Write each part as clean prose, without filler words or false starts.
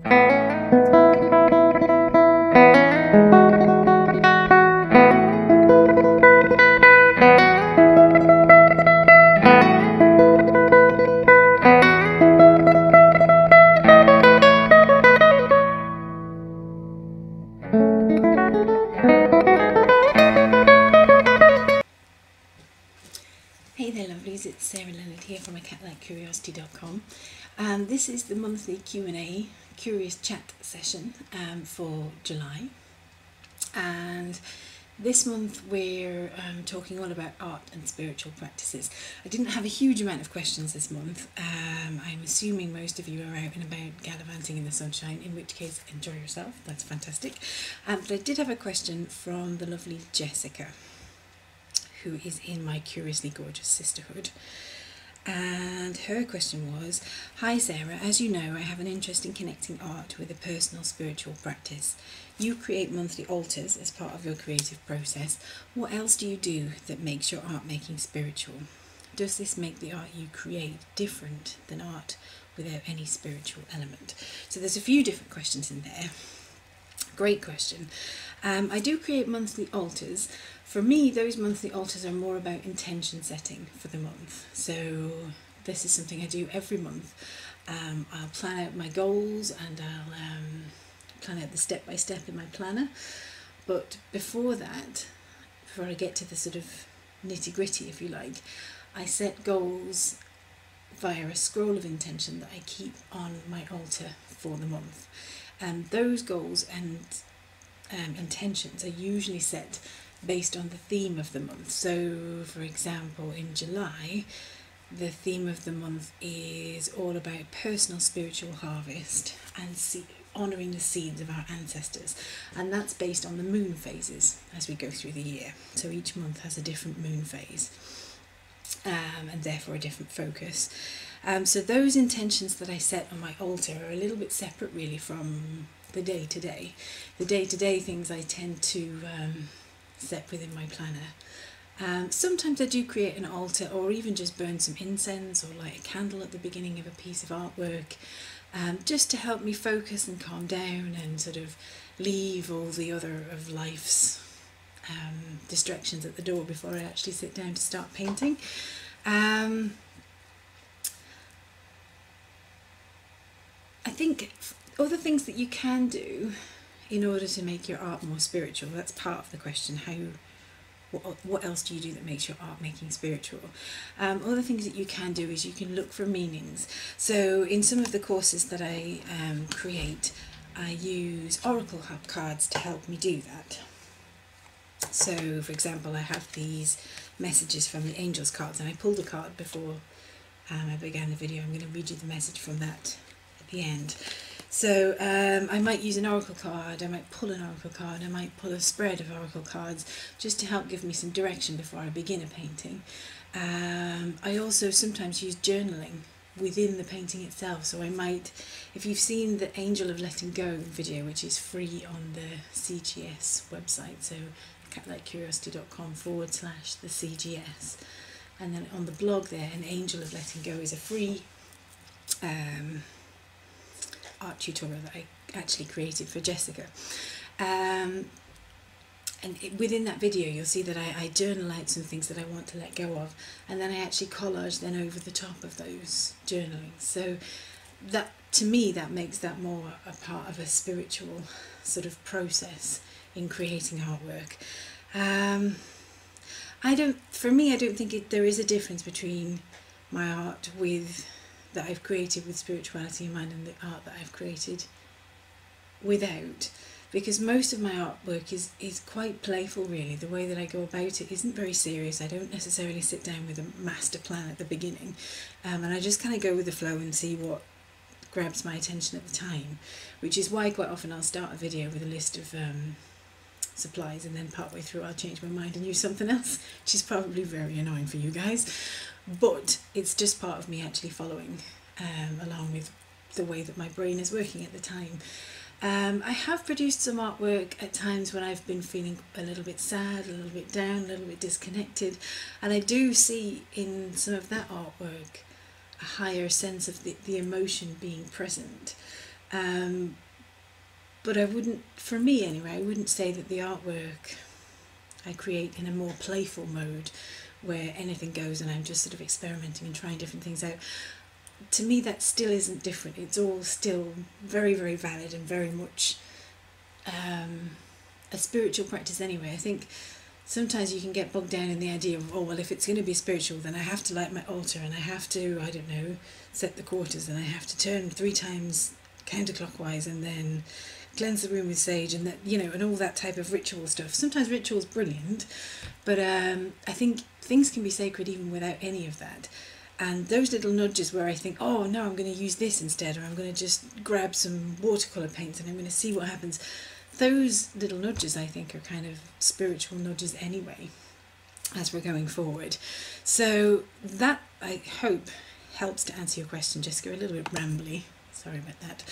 Hey there lovelies, it's Sarah Leonard here from acatlikecuriosity.com. This is the monthly Q&A, Curious Chat session for July. And this month we're talking all about art and spiritual practices. I didn't have a huge amount of questions this month. I'm assuming most of you are out and about gallivanting in the sunshine, in which case enjoy yourself, that's fantastic. But I did have a question from the lovely Jessica, who is in my Curiously Gorgeous Sisterhood. And her question was, "Hi Sarah, as you know, I have an interest in connecting art with a personal spiritual practice. You create monthly altars as part of your creative process. What else do you do that makes your art making spiritual? Does this make the art you create different than art without any spiritual element?" So there's a few different questions in there. Great question. I do create monthly altars. For me, those monthly altars are more about intention setting for the month. So this is something I do every month. I'll plan out my goals and I'll plan out the step-by-step in my planner. But before that, before I get to the sort of nitty-gritty, if you like, I set goals via a scroll of intention that I keep on my altar for the month. Those goals and intentions are usually set based on the theme of the month. So for example, in July, the theme of the month is all about personal spiritual harvest and honouring the seeds of our ancestors, and that's based on the moon phases as we go through the year. So each month has a different moon phase, and therefore a different focus. So those intentions that I set on my altar are a little bit separate really from the day-to-day. The day-to-day things I tend to set within my planner. Sometimes I do create an altar or even just burn some incense or light a candle at the beginning of a piece of artwork, just to help me focus and calm down and sort of leave all the other of life's distractions at the door before I actually sit down to start painting. I think other things that you can do in order to make your art more spiritual, that's part of the question, what else do you do that makes your art making spiritual? Other things that you can do is you can look for meanings. So in some of the courses that I create, I use oracle cards to help me do that. So for example, I have these messages from the angels cards, and I pulled a card before I began the video. I'm going to read you the message from that at the end. So I might use an oracle card, I might pull an oracle card, I might pull a spread of oracle cards just to help give me some direction before I begin a painting. I also sometimes use journaling within the painting itself. So I might, if you've seen the Angel of Letting Go video, which is free on the CGS website, so acatlikecuriosity.com/the CGS, and then on the blog there, an Angel of Letting Go is a free art tutorial that I actually created for Jessica. And within that video you'll see that I journal out some things that I want to let go of, and then I actually collage then over the top of those journalings. So that, to me, that makes that more a part of a spiritual sort of process in creating artwork. For me, I don't think there is a difference between my art that I've created with spirituality in mind and the art that I've created without, because most of my artwork is quite playful really. The way that I go about it isn't very serious. I don't necessarily sit down with a master plan at the beginning, and I just kind of go with the flow and see what grabs my attention at the time, which is why quite often I'll start a video with a list of supplies, and then partway through I'll change my mind and use something else, which is probably very annoying for you guys, but it's just part of me actually following along with the way that my brain is working at the time. I have produced some artwork at times when I've been feeling a little bit sad, a little bit down, a little bit disconnected, and I do see in some of that artwork a higher sense of the emotion being present. But I wouldn't, for me anyway, I wouldn't say that the artwork I create in a more playful mode where anything goes and I'm just sort of experimenting and trying different things out. To me, that still isn't different. It's all still very, very valid and very much a spiritual practice anyway. I think sometimes you can get bogged down in the idea of, oh, well, if it's going to be spiritual, then I have to light my altar and I have to, I don't know, set the quarters and I have to turn 3 times counterclockwise and then cleanse the room with sage and that, you know, and all that type of ritual stuff. Sometimes ritual's brilliant, but I think things can be sacred even without any of that. And those little nudges where I think, oh no, I'm going to use this instead, or I'm going to just grab some watercolour paints and I'm going to see what happens. Those little nudges, I think, are kind of spiritual nudges anyway, as we're going forward. So that, I hope, helps to answer your question, Jessica. A little bit rambly, sorry about that.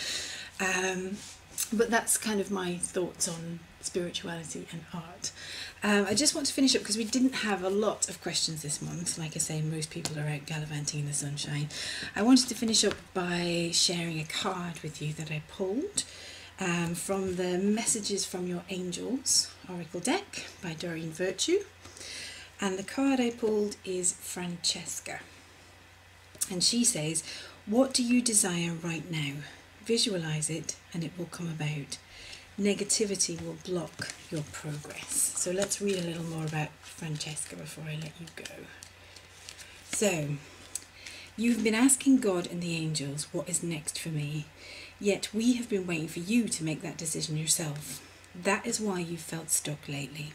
But that's kind of my thoughts on spirituality and art. I just want to finish up because we didn't have a lot of questions this month. Like I say, most people are out gallivanting in the sunshine. I wanted to finish up by sharing a card with you that I pulled from the Messages from Your Angels Oracle deck by Doreen Virtue. And the card I pulled is Francesca. And she says, what do you desire right now? Visualize it and it will come about. Negativity will block your progress. So let's read a little more about Francesca before I let you go. So, you've been asking God and the angels, what is next for me? Yet we have been waiting for you to make that decision yourself. That is why you've felt stuck lately.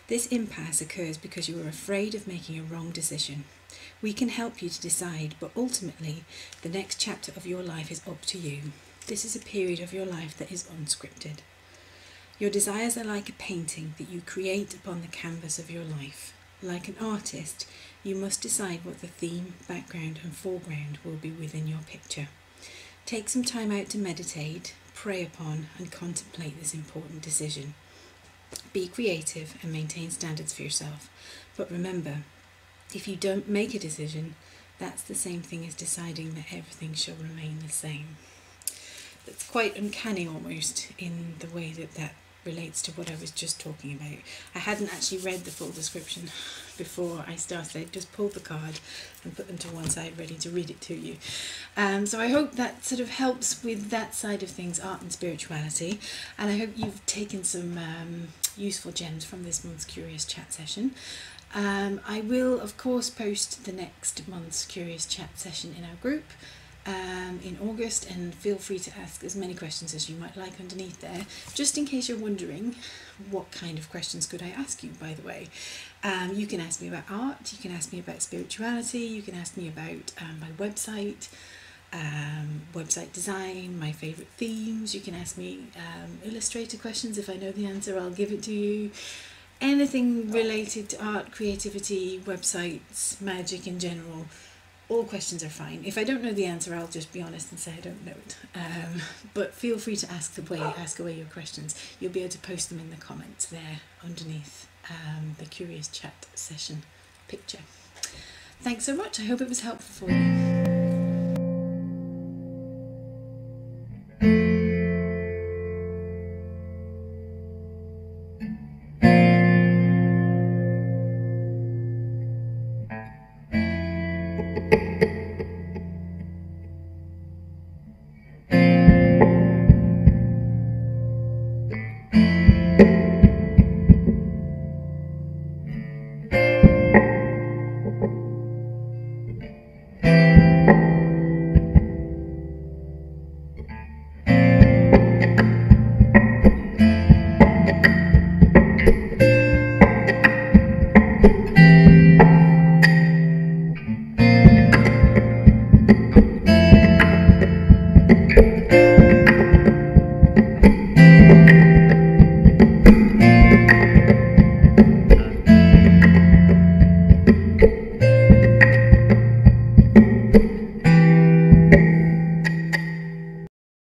This impasse occurs because you are afraid of making a wrong decision. We can help you to decide, but ultimately, the next chapter of your life is up to you. This is a period of your life that is unscripted. Your desires are like a painting that you create upon the canvas of your life. Like an artist, you must decide what the theme, background and foreground will be within your picture. Take some time out to meditate, pray upon and contemplate this important decision. Be creative and maintain standards for yourself. But remember, if you don't make a decision, that's the same thing as deciding that everything shall remain the same. It's quite uncanny almost in the way that that relates to what I was just talking about. I hadn't actually read the full description before I started. I just pulled the card and put them to one side ready to read it to you. So I hope that sort of helps with that side of things, art and spirituality, and I hope you've taken some useful gems from this month's Curious Chat session. I will of course post the next month's Curious Chat session in our group in August, and feel free to ask as many questions as you might like underneath there, just in case you're wondering what kind of questions could I ask you, by the way. You can ask me about art, you can ask me about spirituality, you can ask me about my website, website design, my favourite themes, you can ask me illustrator questions. If I know the answer, I'll give it to you. Anything related to art, creativity, websites, magic in general, all questions are fine. If I don't know the answer, I'll just be honest and say I don't know it. But feel free to ask away your questions. You'll be able to post them in the comments there underneath the Curious Chat session picture. Thanks so much. I hope it was helpful for you.